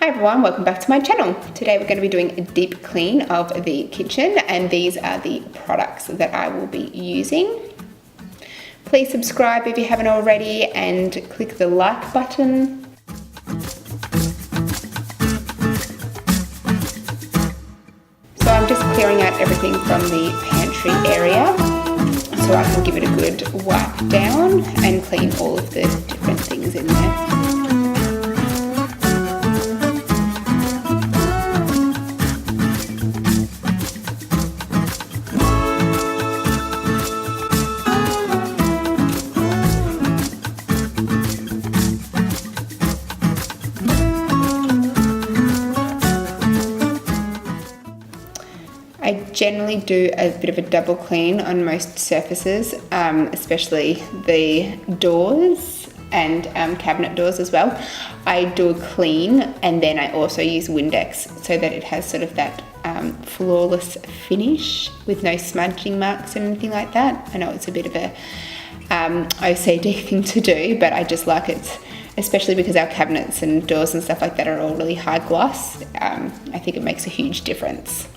Hi everyone, welcome back to my channel. Today we're going to be doing a deep clean of the kitchen, and these are the products that I will be using. Please subscribe if you haven't already and click the like button. So I'm just clearing out everything from the pantry area so I can give it a good wipe down and clean all of the different things in there. I generally do a bit of a double clean on most surfaces, especially the doors and cabinet doors as well. I do a clean and then I also use Windex so that it has sort of that flawless finish with no smudging marks or anything like that. I know it's a bit of a OCD thing to do, but I just like it, especially because our cabinets and doors and stuff like that are all really high gloss. I think it makes a huge difference.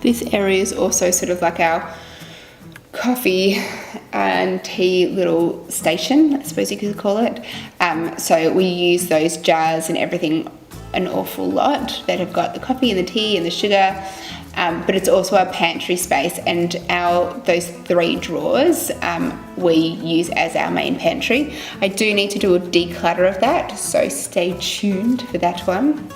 This area is also sort of like our coffee and tea little station, I suppose you could call it. So we use those jars and everything an awful lot that have got the coffee and the tea and the sugar, but it's also our pantry space, and those 3 drawers we use as our main pantry. I do need to do a declutter of that, so stay tuned for that one.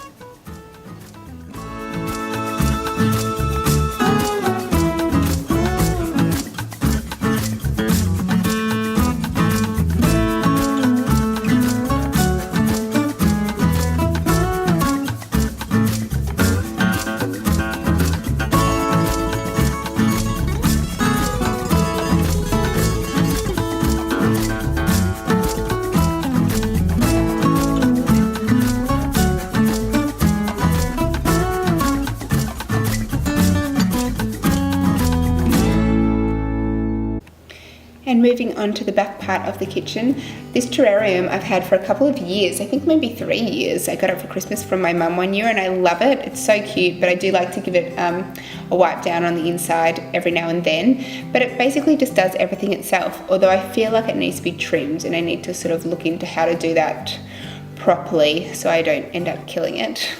And moving on to the back part of the kitchen, this terrarium I've had for a couple of years, I think maybe 3 years. I got it for Christmas from my mum one year and I love it. It's so cute, but I do like to give it a wipe down on the inside every now and then. But it basically just does everything itself, although I feel like it needs to be trimmed and I need to sort of look into how to do that properly so I don't end up killing it.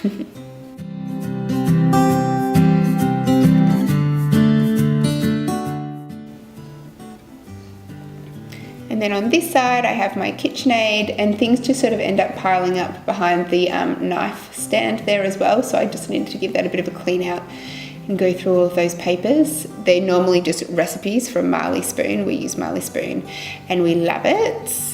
And then on this side I have my KitchenAid, and things just sort of end up piling up behind the knife stand there as well, so I just needed to give that a bit of a clean out and go through all of those papers. They're normally just recipes from Marley Spoon. We use Marley Spoon and we love it.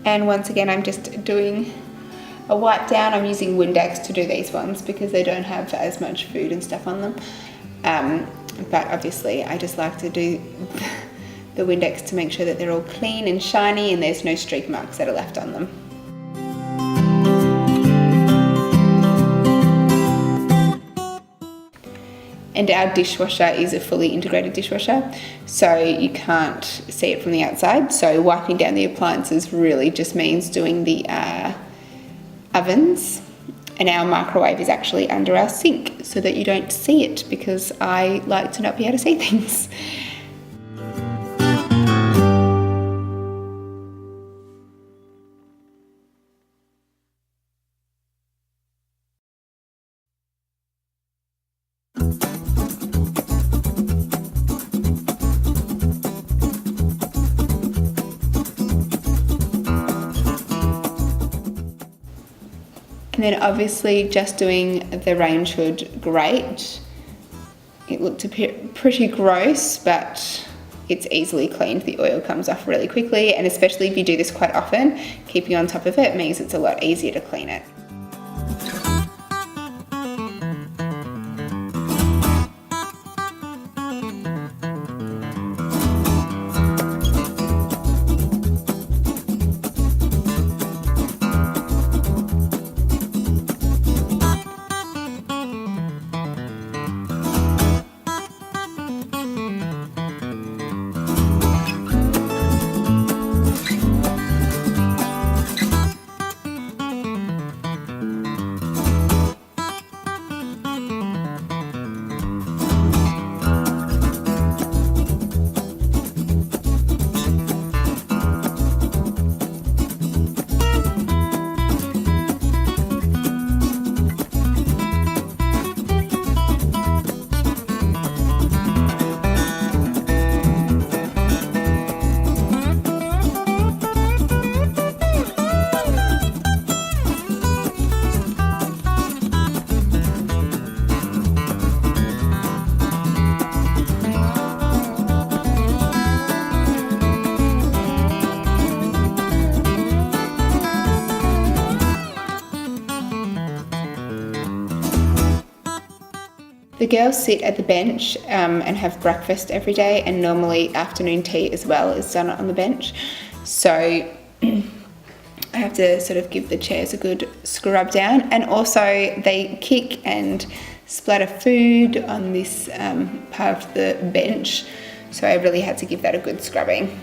And once again, I'm just doing a wipe down. I'm using Windex to do these ones because they don't have as much food and stuff on them. But obviously I just like to do the Windex to make sure that they're all clean and shiny and there's no streak marks that are left on them. And our dishwasher is a fully integrated dishwasher, so you can't see it from the outside. So wiping down the appliances really just means doing the ovens, and our microwave is actually under our sink so that you don't see it, because I like to not be able to see things. And then obviously just doing the range hood grate it looked pretty gross, but it's easily cleaned. The oil comes off really quickly, and especially if you do this quite often, keeping on top of it means it's a lot easier to clean it. The girls sit at the bench and have breakfast every day, and normally afternoon tea as well is done on the bench. So I have to sort of give the chairs a good scrub down, and also they kick and splatter food on this part of the bench, so I really had to give that a good scrubbing.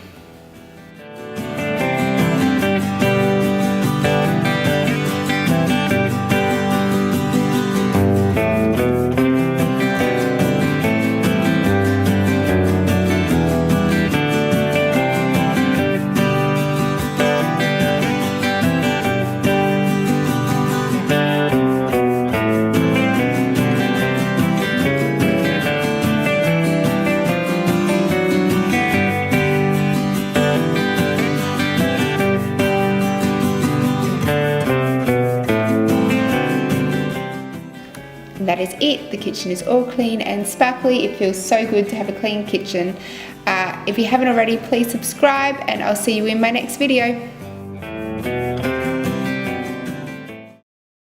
And that is it. The kitchen is all clean and sparkly. It feels so good to have a clean kitchen. If you haven't already, please subscribe, and I'll see you in my next video.